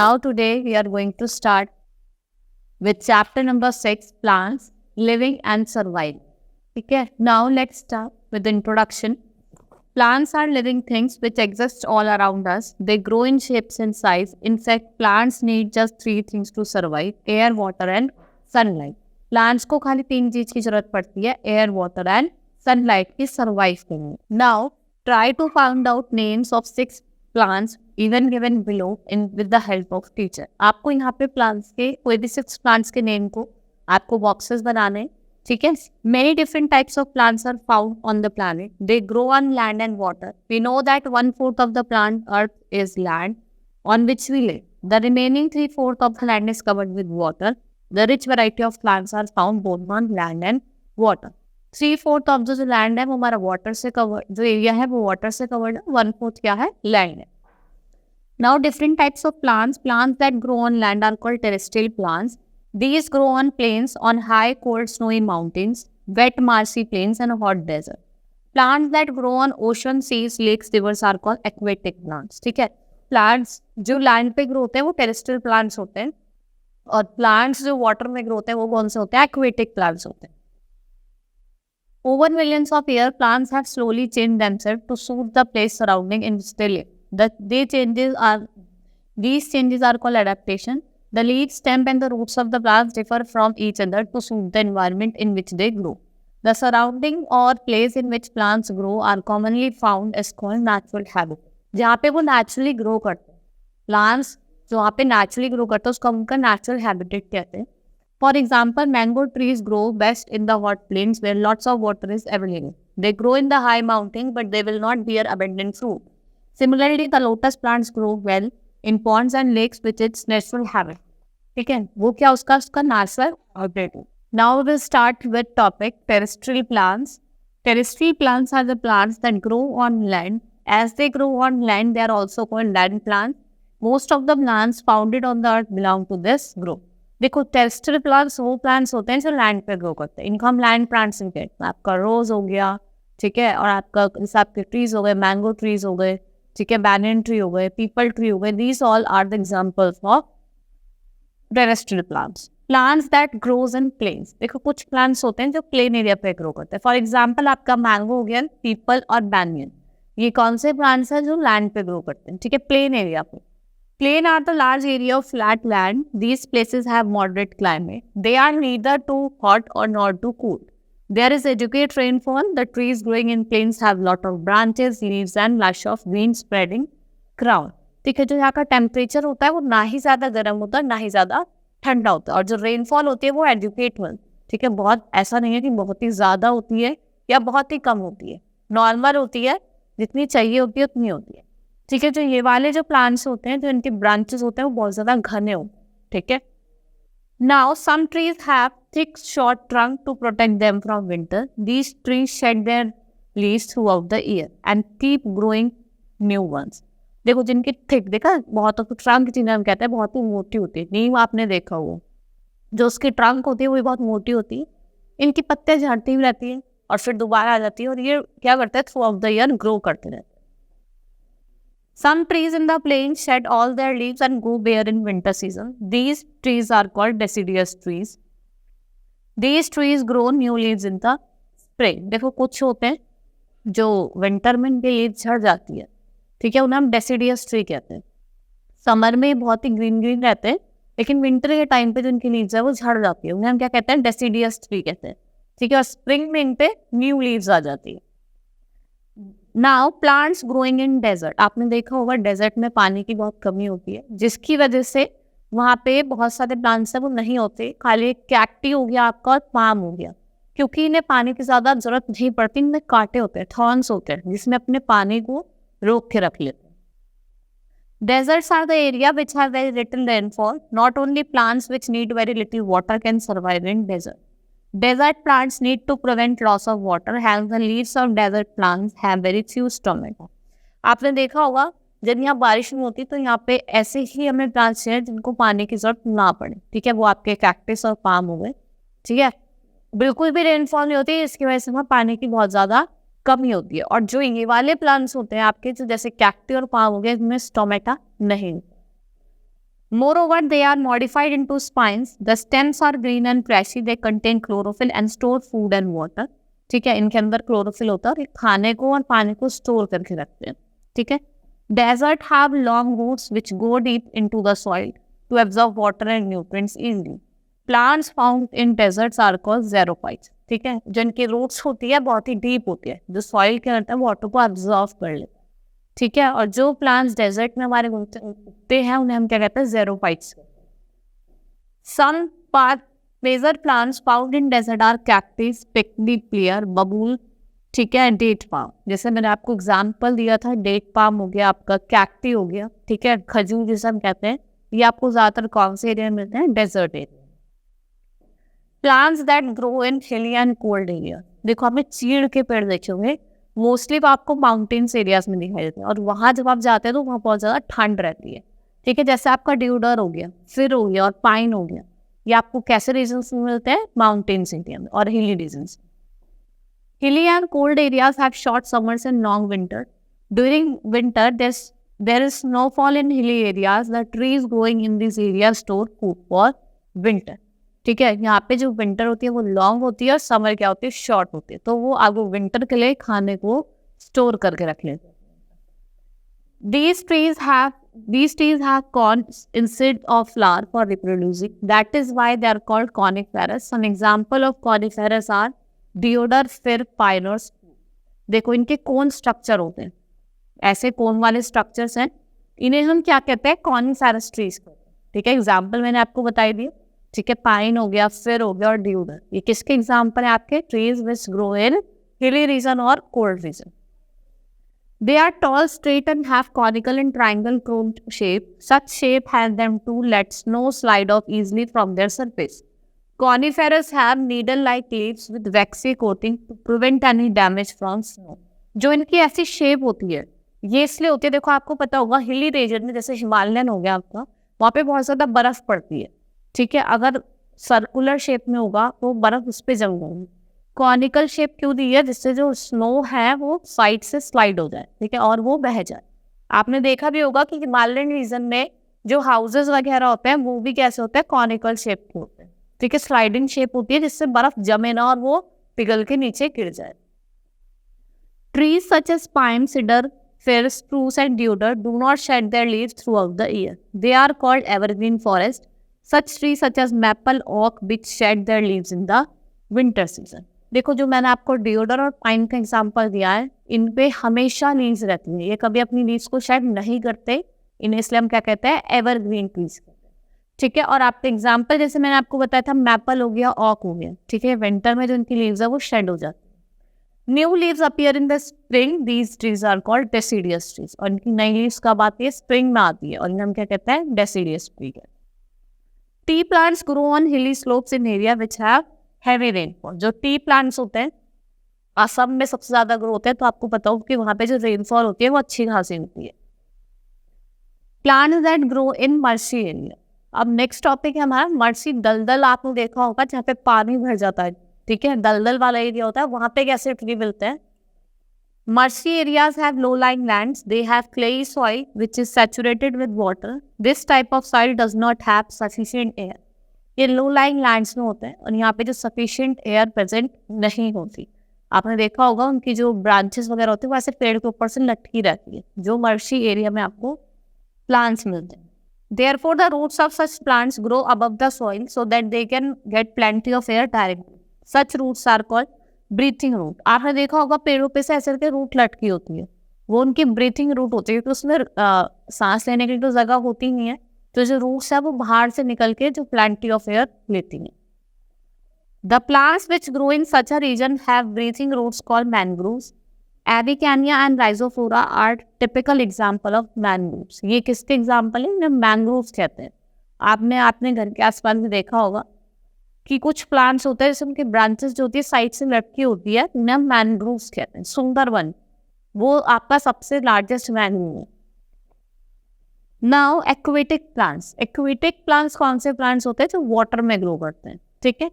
Now today we are going to start with chapter number 6, plants, living and survival. Okay, now let's start with the introduction. Plants are living things which exist all around us. They grow in shapes and size. In fact, plants need just 3 things to survive: air, water and sunlight. Plants को खाली 3 चीज की जरूरत पड़ती है: air, water and sunlight की survive करने. Now try to find out names of 6 plants even given below in with the help of teacher. आपको यहाँ पे plants के कोई भी 6 plants के name को आपको boxes बनाने, ठीक है. Many different types of plants are found on the planet. They grow on land and water. We know that 1/4 of the plant earth is land on which we live. The remaining 3/4 of the land is covered with water. The rich variety of plants are found both on land and water. 3/4 of जो land है वो हमारा water से cover, जो area है वो water से covered है. 1/4 क्या है? लैंड है. Now different types of plants. Plants that grow on land are called terrestrial plants. These grow on plains, on high, cold, snowy mountains, wet, marshy plains and hot desert. Plants that grow on ocean, seas, lakes, rivers are called aquatic plants. ठीक है. Plants जो land पे grow होते हैं वो terrestrial plants होते हैं, और plants जो water में grow होते हैं वो कौन से होते हैं? Aquatic plants होते हैं. Over millions of years, plants have slowly changed themselves to suit the place surrounding in which they live. These changes are called adaptation. The leaves, stem and the roots of the plants differ from each other to suit the environment in which they grow. The surrounding or place in which plants grow are commonly found as called natural habitat. जहाँ पे वो naturally grow करते हैं, plants जो वहाँ पे naturally grow करते हैं उसको उनका natural habitat कहते हैं. For example, mango trees grow best in the hot plains where lots of water is available. They grow in the high mountains, but they will not bear abundant fruit. Similarly, the lotus plants grow well in ponds and lakes, which is natural habitat. ठीक है, वो क्या उसका natural habitat. Now we'll start with topic terrestrial plants. Terrestrial plants are the plants that grow on land. As they grow on land, they are also called land plants. Most of the plants founded on the earth belong to this group. देखो, terrestrial plants वो plants होते हैं जो land पे grow करते हैं. इनको हम लैंड प्लांट्स कहते हैं. आपका रोज हो गया, ठीक है, और आपका जैसे आपके ट्रीज हो गए, मैंगो ट्रीज हो गए, ठीक है, बैनियन ट्री हो गए, पीपल ट्री हो गए. These all are the examples of terrestrial plants. Plants that grows in plains. देखो, कुछ प्लांट्स होते हैं जो प्लेन एरिया पे ग्रो करते हैं. फॉर एग्जाम्पल आपका मैंगो हो गया, पीपल और बैनियन. ये कौन से प्लांट्स हैं जो लैंड पे ग्रो करते हैं, ठीक है, प्लेन एरिया पे. Plain are the large area of flat land. These places have moderate climate. They are neither too hot or not too cool. There is adequate rainfall. The trees growing in plains have lot of branches, leaves and lush of green spreading crown. ठीक है, जो यहाँ का temperature होता है वो ना ही ज़्यादा गर्म होता है ना ही ज़्यादा ठंडा होता है, और जो रेनफॉल होती है वो एडुकेट, ठीक है, बहुत ऐसा नहीं है कि बहुत ही ज़्यादा होती है या बहुत ही कम होती है, नॉर्मल होती है, जितनी चाहिए होती है उतनी होती है. ठीक है, जो ये वाले जो प्लांट्स होते हैं, जो इनके ब्रांचेस होते हैं वो बहुत ज़्यादा घने होते हैं. ठीक है. Now some trees have thick short trunk to protect them from winter. These trees shed their leaves throughout the year and keep growing new ones. देखो, जिनकी थिक, देखा, बहुत ट्रंक जिन्हें हम कहते हैं बहुत ही मोटी होती है. नीम आपने देखा हो, जो उसकी ट्रंक होती है वो भी बहुत मोटी होती है. इनकी पत्ते झड़ती हुई रहती है और फिर दोबारा आ जाती है, और ये क्या करते हैं, through out the year grow करते रहते हैं. Some trees in the plains shed all their leaves and go bare in winter season. These trees are called deciduous trees. These trees grow new leaves in the spring. देखो, कुछ होते हैं जो winter में इनके लीव्स झड़ जाती है, ठीक है, उन्हें हम डेसिडियस ट्री कहते हैं. समर में बहुत ही ग्रीन ग्रीन रहते हैं, लेकिन विंटर के टाइम पे जो इनकी लीव्स है वो झड़ जाती है, उन्हें हम क्या कहते हैं? डेसिडियस ट्री कहते हैं. ठीक है, और स्प्रिंग में इन पे न्यू लीव्स आ जाती है. Now plants growing in desert. आपने देखा होगा डेजर्ट में पानी की बहुत कमी होती है, जिसकी वजह से वहाँ पे बहुत सारे प्लांट्स हैं वो नहीं होते. खाली कैक्टी हो गया आपका और पाम हो गया, क्योंकि इन्हें पानी की ज़्यादा जरूरत नहीं पड़ती. इनमें कांटे होते हैं, थॉर्न्स होते हैं, जिसमें अपने पानी को रोक के रख लेते हैं. Deserts are the area which have very little rainfall. Not only plants which need very little water can survive in desert. Desert plants need to prevent loss of water. Hence, the leaves of desert plants have very few stomata. आपने देखा होगा जब यहाँ बारिश नहीं होती तो यहाँ पे ऐसे ही हमें प्लांट्स हैं जिनको पानी की जरूरत ना पड़े. ठीक है, वो आपके कैक्टस और पाम हो गए. ठीक है, बिल्कुल भी रेनफॉल नहीं होती, इसकी वजह से वहाँ पानी की बहुत ज़्यादा कमी होती है. और जो ये वाले प्लांट्स होते हैं आपके, जो जैसे कैक्टी और पाम हो गए, इनमें स्टोमेटा नहीं. Moreover, they are modified into spines. The stems are green and fleshy. They contain chlorophyll and store food and water. ठीक है, इनके अंदर क्लोरोफिल होता है और ये खाने को और पानी को स्टोर करके रखते हैं. ठीक है. Desert have long roots which go deep into the soil to absorb water and nutrients easily. Plants found in deserts are called xerophytes. ठीक है, जिनकी रूट्स होती है बहुत ही डीप होती है, जो सॉइल के अंदर वाटर को अब्जॉर्व कर लेते हैं. ठीक है, और जो प्लांट्स डेजर्ट में हमारे उगते हैं उन्हें हम क्या कहते हैं, xerophytes. Some major plants found in desert are cactus, prickly pear, babool. ठीक है, डेट पाम. जैसे मैंने आपको एग्जांपल दिया था, डेट पाम हो गया आपका, कैक्टी हो गया. ठीक है, खजूर जिसे हम कहते हैं, ये आपको ज़्यादातर कौन से एरिया में मिलते हैं, desert area. Plants that grow in hilly and cold area. देखो आपने चीड़ के पेड़ देखे होंगे, मोस्टली वो आपको माउंटेन्स एरियाज में दिखाई देते हैं, और वहाँ जब आप जाते हैं तो वहाँ बहुत ज़्यादा ठंड रहती है. ठीक है, जैसे आपका ड्यूडर हो गया, फिर हो गया और पाइन हो गया, ये आपको कैसे रीजन्स में मिलते हैं, माउंटेन्स एरिया में और hilly regions. Hilly and cold areas have short summers and long winter. During winter there is snowfall in hilly areas. The trees growing in this area store food for winter. ठीक है, यहाँ पे जो winter होती है वो long होती है और समर क्या होती है, शॉर्ट होती है, तो वो आपको विंटर के लिए खाने को स्टोर करके रख लेते हैं. These trees have cones instead of flower for reproducing. That is why they are called coniferous. Some example of coniferous are deodar, fir, pinus. देखो इनके कोन स्ट्रक्चर होते हैं, ऐसे कोन वाले स्ट्रक्चर्स हैं, इन्हें हम क्या कहते हैं, कॉनिफेरस ट्रीज कहते हैं. ठीक है, एग्जाम्पल मैंने आपको बताई दी. ठीक है, पाइन हो गया, फिर हो गया और ड्यूडर, ये किसके एग्जाम्पल है आपके, trees which grow in hilly region और cold region. They are tall, straight and have conical and triangle crowned shape. Such shape has them to let snow slide off easily from their surface. Coniferous have needle like leaves with waxy coating to prevent any damage from snow. जो इनकी ऐसी shape होती है, ये इसलिए होती है, देखो आपको पता होगा हिली रीजन में, जैसे हिमालयन हो गया आपका, वहाँ पे बहुत ज़्यादा बर्फ पड़ती है. ठीक है, अगर सर्कुलर शेप में होगा तो बर्फ उस पर जम जाएगी. कॉनिकल शेप क्यों दी है, जिससे जो स्नो है वो साइड से स्लाइड हो जाए. ठीक है, और वो बह जाए. आपने देखा भी होगा कि हिमालयन रीजन में जो हाउसेस वगैरह होते हैं वो भी कैसे होते हैं, कॉनिकल शेप के होते हैं. ठीक है, स्लाइडिंग शेप होती है जिससे बर्फ जमे ना और वो पिघल के नीचे गिर जाए. Trees such as pine, cedar, fir, spruce and deodar do not shed their leaves throughout the year. They are called evergreen forest. Such trees such as maple, oak, which shed their leaves in the winter season. देखो जो मैंने आपको डिओडर और pine का example दिया है, इन पे हमेशा लीव्स रहती हैं, ये कभी अपनी लीव्स को शेड नहीं करते. इन्हें इसलिए हम क्या कहते हैं, एवरग्रीन ट्रीज कहते हैं. ठीक है, और आपके एग्जांपल जैसे मैंने आपको बताया था, मैपल हो गया, ऑक हो गया. ठीक है, विंटर में जो इनकी लीव्स है वो शेड हो जाती है. New leaves appear in the spring. These trees are called deciduous trees. और इनकी नई लीव्स कब आती है, स्प्रिंग में आती है, और इन्हें हम क्या कहते हैं, deciduous tree. Tea plants grow on hilly slopes in area which have heavy rainfall. जो टी प्लांट्स होते हैं असम में सबसे ज्यादा ग्रो होते हैं, तो आपको पता हो कि वहां पे जो रेनफॉल होती है वो अच्छी खासी होती है. Plants that grow in mercy area. अब नेक्स्ट टॉपिक है हमारा मर्सी. दलदल आपने देखा होगा जहाँ पे पानी भर जाता है. ठीक है, दलदल वाला एरिया होता है, वहां पे कैसे ट्री मिलते हैं. Marshy areas have low-lying lands. They have clayey soil which is saturated with water. This type of soil does not have sufficient air. ये low-lying lands में होते हैं और यहाँ पे जो sufficient air present नहीं होती. आपने देखा होगा उनकी जो branches वगैरह होती है वो ऐसे पेड़ के ऊपर से लटकी रहती है, जो marshy area में आपको plants मिलते हैं. Therefore, the roots of such plants grow above the soil so that they can get plenty of air directly. Such roots are called breathing root. आपने देखा होगा पेड़ों पे से ऐसे करके रूट लटकी होती है, वो उनकी ब्रीथिंग रूट होती है, तो उसमें सांस लेने के लिए तो जगह होती नहीं है, तो जो रूट्स है वो बाहर से निकल के जो प्लेंटी ऑफ एयर लेती हैं. The plants which grow in such a region have breathing roots called mangroves. Avicennia and Rhizophora are typical example of mangroves. ये किसके एग्जाम्पल है, मैनग्रोव्स कहते हैं. आपने अपने घर के आसपास भी देखा होगा कि कुछ प्लांट्स होते हैं जैसे उनकी ब्रांचेस जो होती है साइड से लटकी होती है, उन्हें मैनग्रोव्स कहते हैं. सुंदरवन वो आपका सबसे लार्जेस्ट मैनग्रोव है. Now aquatic plants. Aquatic plants कौन से प्लांट्स होते हैं, जो वाटर में ग्रो करते हैं. ठीक है,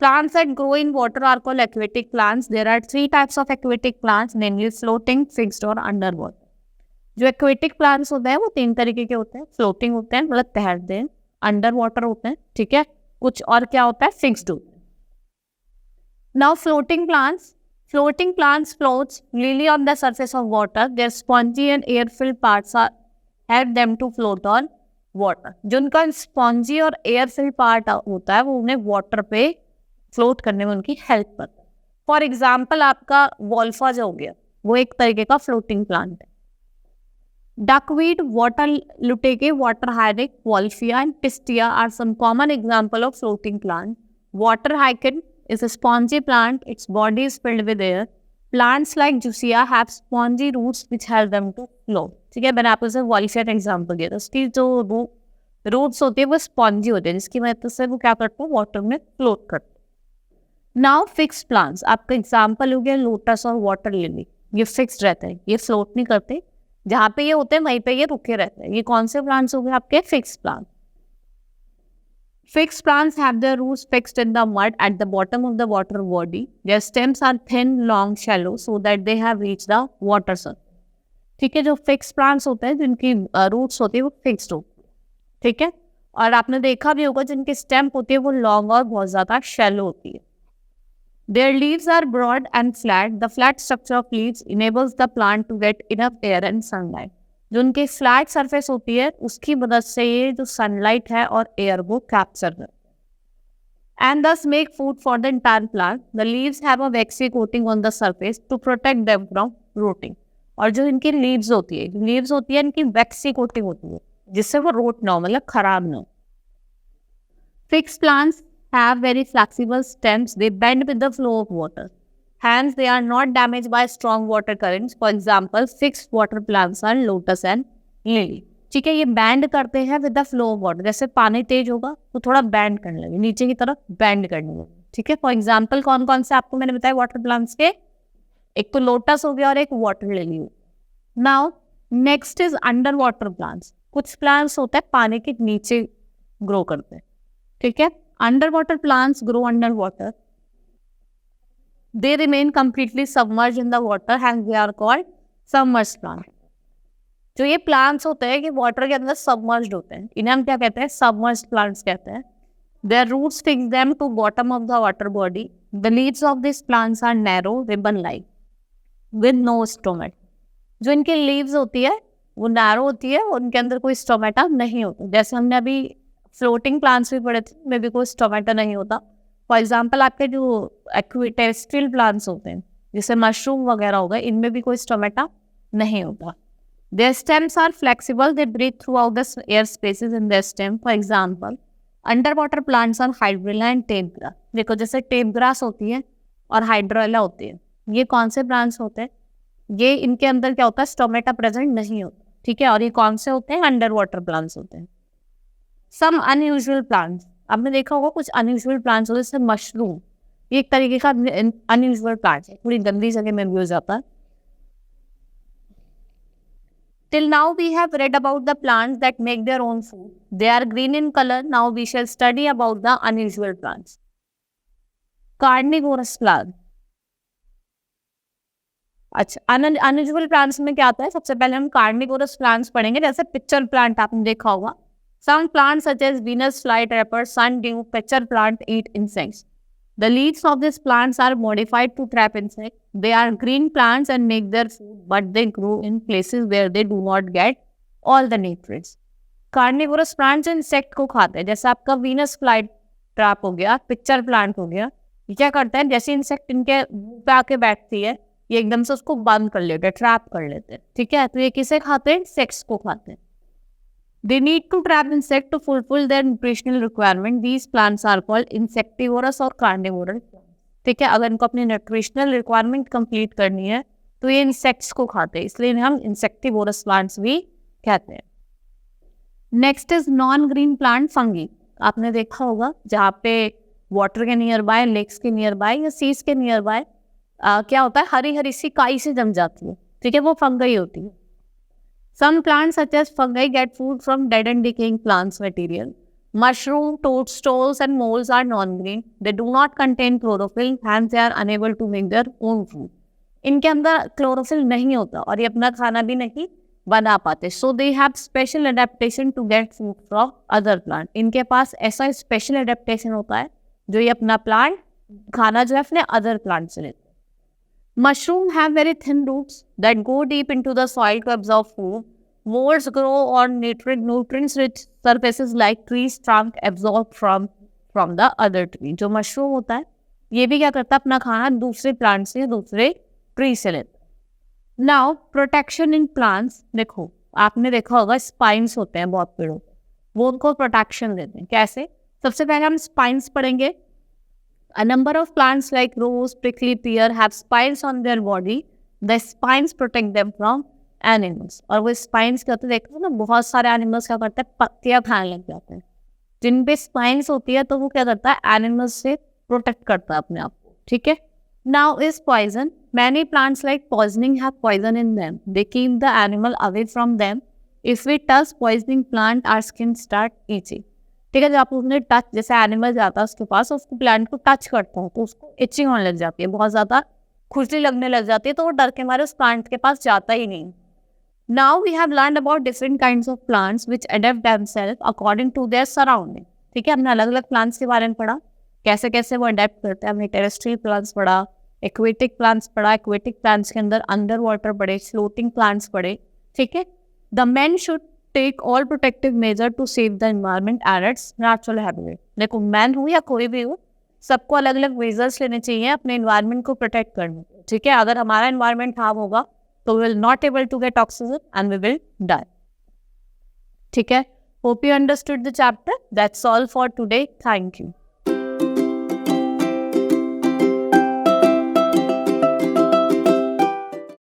plants that grow in water are called aquatic plants. There are 3 types of aquatic plants, namely floating, fixed और अंडर वाटर. जो एक्वेटिक प्लांट्स होते हैं वो 3 तरीके के होते हैं, फ्लोटिंग होते हैं मतलब तैरते हैं, अंडर वाटर होते हैं, ठीक है, कुछ और क्या होता है फिक्स्ड होते हैं। Now floating plants floats freely on the surface of water. Their spongy and air-filled parts are help them to float on water. जो उनका स्पॉन्जी और एयर फिल्ड पार्ट होता है वो उन्हें वाटर पे फ्लोट करने में उनकी हेल्प करता है। फॉर एग्जाम्पल आपका वॉल्फा जो हो गया वो एक तरीके का फ्लोटिंग प्लांट है। Duckweed, water luteque, water hyrax, Wolfia and Pistia are some common example of floating plant. Water hyrax is a spongy plant. Its body is filled with air. Plants like Jusia have spongy roots which help them to float. ठीक है, मैंने आपको सिर्फ Wolfia का example दिया था। उसकी जो रूट्स होते हैं वो स्पॉन्जी होते हैं जिसकी मदद से वो क्या करते हैं वाटर में फ्लोट करते हैं। नाउ फिक्स प्लांट्स, आपका एग्जाम्पल हो गया लोटस और वाटर लिली, ये फिक्स्ड रहते हैं, ये फ्लोट नहीं करते, जहाँ पे ये होते हैं वहीं पे ये रुके रहते हैं। ये कौन से प्लांट्स हो गए आपके fix plant. Fix plants have their roots fixed in the mud at the bottom of the water body. Their stems are thin, long, shallow so that they have reached the water surface. ठीक है, जो fix plants होते हैं जिनकी roots होती है वो fixed होती है, ठीक है, और आपने देखा भी होगा जिनकी स्टेम होती है वो लॉन्ग और बहुत ज्यादा शैलो होती है। Their leaves are broad and flat. The flat structure of leaves enables the plant to get enough air and sunlight. जो उनकी फ्लैट सरफेस होती है उसकी मदद से ये जो सनलाइट है और एयर को कैप्चर करते हैं and thus make food for the entire plant. The leaves have a waxy coating on the surface to protect them from rotting. और जो इनकी लीव्स होती है इनकी वैक्सी कोटिंग होती है जिससे वो रोट ना हो, मतलब खराब ना हो। Fixed plants have very flexible stems. They bend with the flow of water. Hence, they are not damaged by strong water currents. For example, fixed water plants are lotus and lily. ठीक है, ये band करते हैं with the flow of water. जैसे पानी तेज होगा तो थोड़ा बैंड करने लगे, नीचे की तरफ बैंड करने लगे, ठीक है। फॉर एग्जाम्पल कौन कौन से आपको मैंने बताया वाटर प्लांट्स के, एक तो लोटस हो गया और एक वाटर लिली हो। Now next is under water plants. कुछ प्लांट्स होते हैं पानी के नीचे ग्रो करते हैं, ठीक है। Underwater plants grow underwater. They remain completely submerged in the water and they are called submerged plants. जो ये plants होते हैं कि water के अंदर submerged होते हैं, इन्हें हम क्या कहते हैं, submerged plants कहते हैं। Their roots fix them to bottom of the water body. The leaves of these plants are narrow, ribbon-like, with no stomata. जो इनके leaves होती है वो narrow होती है, उनके अंदर कोई stomata नहीं होता। जैसे हमने अभी फ्लोटिंग प्लांट्स भी पड़े थे, में भी कोई स्टोमेटा नहीं होता। फॉर एग्जाम्पल आपके जो एक्विटेस्ट्रियल प्लांट्स होते हैं जैसे मशरूम वगैरह हो गए, इनमें भी कोई स्टोमेटा नहीं होता। Their stems are flexible, they breathe throughout the air spaces in their stem. For example under water plants are hydrilla and tape grass. देखो जैसे टेप ग्रास होती है और हाइड्रेला होती है, ये कौन से प्लांट्स होते हैं, ये इनके अंदर क्या होता है, स्टोमेटा प्रेजेंट नहीं होता, ठीक है, और ये कौन से होते हैं, अंडर वाटर प्लांट्स होते हैं। सम अनयूजुअल प्लांट्स, आपने देखा होगा कुछ अनयूजुअल प्लांट्स होते हैं, जैसे मशरूम, ये एक तरीके का अनयूजुअल प्लांट है, थोड़ी गंदी जगह में भी हो जाता है। Till now we have read about the plants that make their own food. They are green in color. Now we shall study about the unusual plants. Carnivorous plant. अच्छा, अनयूजुअल प्लांट्स में क्या आता है, सबसे पहले हम कार्निवोरस प्लांट्स पढ़ेंगे। जैसे पिक्चर प्लांट आपने देखा होगा। Some plants such as Venus flytrap, sundew, pitcher plant eat insects. The leaves of these plants are modified to trap insects. They are green plants and make their food, but they grow in places where they do not get all the nutrients. Carnivorous plants insect को खाते हैं, जैसे आपका Venus flytrap हो गया, pitcher plant हो गया। ये क्या करते हैं, जैसे इंसेक्ट इनके मुंह पे आके बैठती है, ये एकदम से उसको बंद कर लेते हैं, ट्रैप कर लेते हैं, ठीक है। तो ये किसे खाते हैं, इंसेक्ट्स को खाते हैं। They need to trap insect to fulfill their nutritional requirement. These plants are called insectivorous और carnivorous plants. ठीक है, अगर इनको अपनी न्यूट्रिशनल रिक्वायरमेंट कंप्लीट करनी है तो ये इंसेक्ट्स को खाते हैं, इसलिए हम इंसेक्टिवोरस प्लांट्स भी कहते हैं। Next is non green plant fungi. आपने देखा होगा जहाँ पे वाटर के नियर बाय, लेक्स के नियर बाय या सीज के नियर बाय क्या होता है, हरी हरी सी काई से जम जाती है, ठीक है, वो फंगई होती है। Some plants such as fungi get food from dead and decaying plants material. Mushroom, toadstools and molds are non-green. They do not contain chlorophyll, hence they are unable to make their own food. इनके अंदर chlorophyll नहीं होता और ये अपना खाना भी नहीं बना पाते. So they have special adaptation to get food from other plant. इनके पास ऐसा स्पेशल अडेप्टेशन होता है जो ये अपना प्लांट खाना जो है अपने अदर प्लांट से लेते हैं. Mushroom have very thin roots that go deep into the soil to absorb food. Molds grow on nutrients-rich surfaces like trees trunk absorbed from the other tree. जो मशरूम होता है ये भी क्या करता है अपना खाना दूसरे प्लांट से दूसरे ट्री से लेता है. Now protection in plants. देखो आपने देखा होगा स्पाइन्स होते हैं बहुत पेड़ों पे, वो उनको प्रोटेक्शन देते हैं. कैसे? सबसे पहले हम स्पाइन्स पढ़ेंगे. A number of plants like rose, prickly pear have spines on their body. The spines protect them from animals. और वो spines क्या होते हैं देखते हो ना, बहुत सारे animals क्या करते हैं पत्तियां खाने लग जाते हैं. जिन पे spines होती है तो वो क्या करता है animals से protect करता है अपने आप को. ठीक है. Now is poison. Many plants like poisoning have poison in them. They keep the animal away from them. If we touch poisoning plant, our skin start itching. ठीक है. जब आप उसने टच, जैसे एनिमल जाता है उसके पास, उसको प्लांट को टच करता है तो उसको इचिंग होने लग जाती है, बहुत ज़्यादा खुजली लगने लग जाती है, तो वो डर के मारे उस प्लांट के पास जाता ही नहीं. Now we have learn about different kinds of plants which adapt themselves according to their surrounding. ठीक है. हमने अलग अलग प्लांट्स के बारे में पढ़ा, कैसे कैसे वो अडेप्ट करते हैं. हमने टेरेस्ट्रियल प्लांट्स पढ़ा, एक्वेटिक प्लांट्स पढ़ा, एक्वेटिक प्लांट्स के अंदर वाटर पढ़े, फ्लोटिंग प्लांट्स पढ़े. ठीक है. The man should take all protective measure to save the environment and its natural habitat. देखो मैन हो या कोई भी हो, सबको अलग अलग मेजर्स लेने चाहिए अपने एनवायरनमेंट को प्रोटेक्ट करने के. ठीक है. अगर हमारा एनवायरनमेंट खराब होगा तो we will not able to get oxygen and we will die. ठीक है. Hope you understood the chapter. That's all for today. Thank you.